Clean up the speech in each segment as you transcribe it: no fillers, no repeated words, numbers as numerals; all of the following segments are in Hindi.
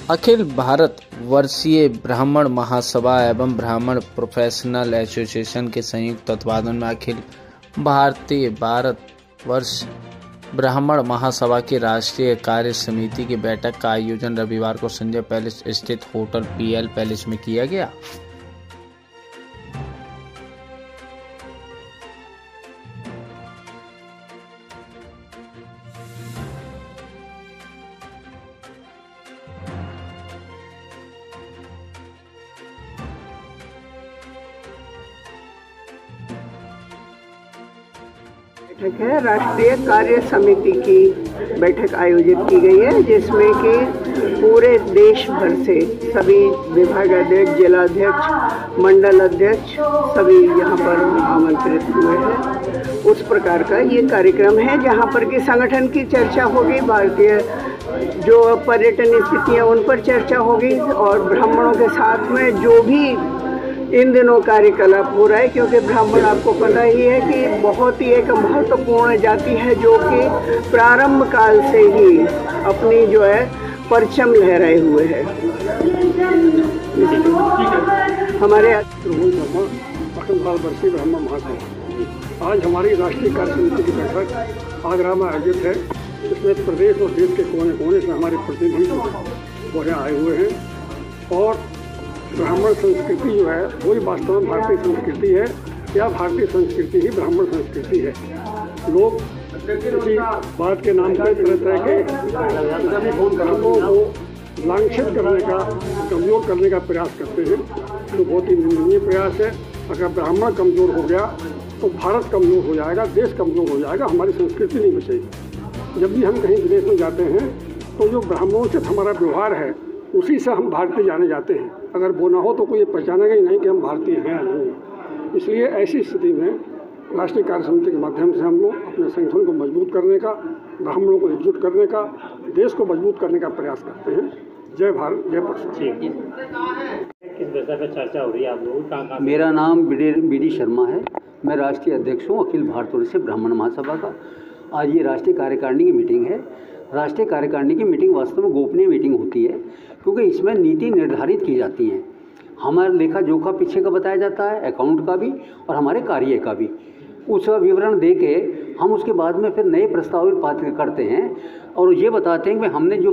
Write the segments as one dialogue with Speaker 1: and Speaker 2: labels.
Speaker 1: अखिल भारत वर्षीय ब्राह्मण महासभा एवं ब्राह्मण प्रोफेशनल एसोसिएशन के संयुक्त तत्वाधान में अखिल भारतीय भारत वर्ष ब्राह्मण महासभा की राष्ट्रीय कार्य समिति की बैठक का आयोजन रविवार को संजय पैलेस स्थित होटल पीएल पैलेस में किया गया।
Speaker 2: बैठक है, राष्ट्रीय कार्य समिति की बैठक आयोजित की गई है, जिसमें कि पूरे देश भर से सभी विभागाध्यक्ष, जिलाध्यक्ष, मंडल अध्यक्ष सभी यहाँ पर आमंत्रित हुए हैं। उस प्रकार का ये कार्यक्रम है जहाँ पर कि संगठन की चर्चा होगी, भारतीय जो पर्यटन स्थितियाँ उन पर चर्चा होगी और ब्राह्मणों के साथ में जो भी इन दिनों कार्यकलाप हो रहा है, क्योंकि ब्राह्मण आपको पता ही है कि बहुत ही एक महत्वपूर्ण जाति है जो कि प्रारंभ काल से ही अपनी जो है परचम लहराए हुए है। हमारे
Speaker 3: अखिल भारत वर्षीय ब्राह्मण महासभा आज हमारी राष्ट्रीय कार्य समिति की बैठक आगरा में आयोजित है। इसमें प्रदेश और देश के कोने कोने से हमारे प्रतिनिधि वो यहाँ आए हुए हैं और ब्राह्मण संस्कृति जो है वही वास्तव में भारतीय संस्कृति है या भारतीय संस्कृति ही ब्राह्मण संस्कृति है। लोग किसी बात के नाम पर तरह तरह के धर्मों को लांछित करने का, कमज़ोर करने का प्रयास करते हैं, तो बहुत ही निंदनीय प्रयास है। अगर ब्राह्मण कमज़ोर हो गया तो भारत कमज़ोर हो जाएगा, देश कमज़ोर हो जाएगा, हमारी संस्कृति नहीं बचेगी। जब भी हम कहीं विदेश में जाते हैं तो जो ब्राह्मणों से हमारा व्यवहार है उसी से हम भारतीय जाने जाते हैं। अगर वो ना हो तो कोई ये पहचानेगा ही नहीं कि हम भारतीय हैं या नहीं। इसलिए ऐसी स्थिति में राष्ट्रीय कार्य समिति के माध्यम से हम लोग अपने संगठन को मजबूत करने का, ब्राह्मणों को एकजुट करने का, देश को मजबूत करने का प्रयास करते हैं। जय भारत, जय परशुराम।
Speaker 4: किस विषय पर चर्चा हो रही है आप लोग?
Speaker 5: मेरा नाम बी.डी. शर्मा है। मैं राष्ट्रीय अध्यक्ष हूँ अखिल भारत वर्षीय ब्राह्मण महासभा का। आज ये राष्ट्रीय कार्यकारिणी की मीटिंग है। राष्ट्रीय कार्यकारिणी की मीटिंग वास्तव में गोपनीय मीटिंग होती है, क्योंकि इसमें नीति निर्धारित की जाती हैं। हमारा लेखा जोखा पीछे का बताया जाता है, अकाउंट का भी और हमारे कार्य का भी। उस विवरण दे के हम उसके बाद में फिर नए प्रस्ताव पारित करते हैं और ये बताते हैं कि हमने जो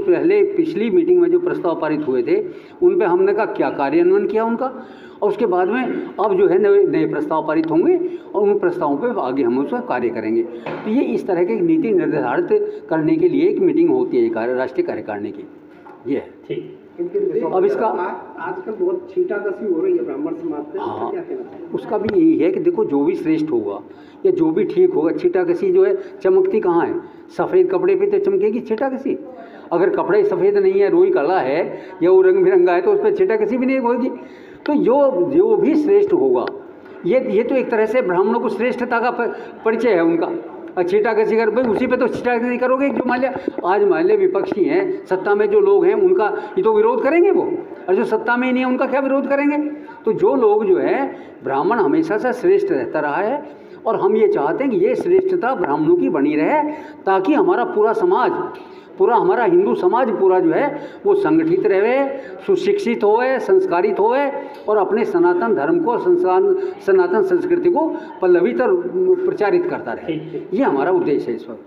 Speaker 5: पिछली मीटिंग में जो प्रस्ताव पारित हुए थे उन पे हमने का क्या कार्यान्वयन किया उनका, और उसके बाद में अब जो है नए प्रस्ताव पारित होंगे और उन प्रस्तावों पे आगे हम उसका कार्य करेंगे। तो ये इस तरह की नीति निर्धारित करने के लिए एक मीटिंग होती है राष्ट्रीय कार्यकारिणी की। ये है ठीक। अब इसका
Speaker 2: आजकल बहुत छींटाकशी हो रही है ब्राह्मण समाज में।
Speaker 5: हाँ, उसका भी यही है कि देखो जो भी श्रेष्ठ होगा या जो भी ठीक होगा, छींटाकशी जो है चमकती कहाँ है? सफ़ेद कपड़े पे तो चमकेगी छींटाकशी। अगर कपड़े सफ़ेद नहीं है, रोई काला है या वो रंग बिरंगा है तो उस पर छींटाकशी भी नहीं होगी। तो जो भी श्रेष्ठ होगा, ये तो एक तरह से ब्राह्मणों को श्रेष्ठता का परिचय है उनका। छींटाकशी कर भाई उसी पे तो छींटाकशी करोगे। जो मान लिया विपक्षी हैं, सत्ता में जो लोग हैं उनका ये तो विरोध करेंगे वो, और जो सत्ता में ही नहीं है उनका क्या विरोध करेंगे? तो जो लोग जो है ब्राह्मण हमेशा से श्रेष्ठ रहता रहा है और हम ये चाहते हैं कि ये श्रेष्ठता ब्राह्मणों की बनी रहे, ताकि हमारा पूरा समाज, पूरा हमारा हिंदू समाज पूरा जो है वो संगठित रहे, सुशिक्षित होए, संस्कारित होए और अपने सनातन धर्म को, सनातन संस्कृति को पल्लवित और प्रचारित करता रहे। ये हमारा उद्देश्य है इस वक्त।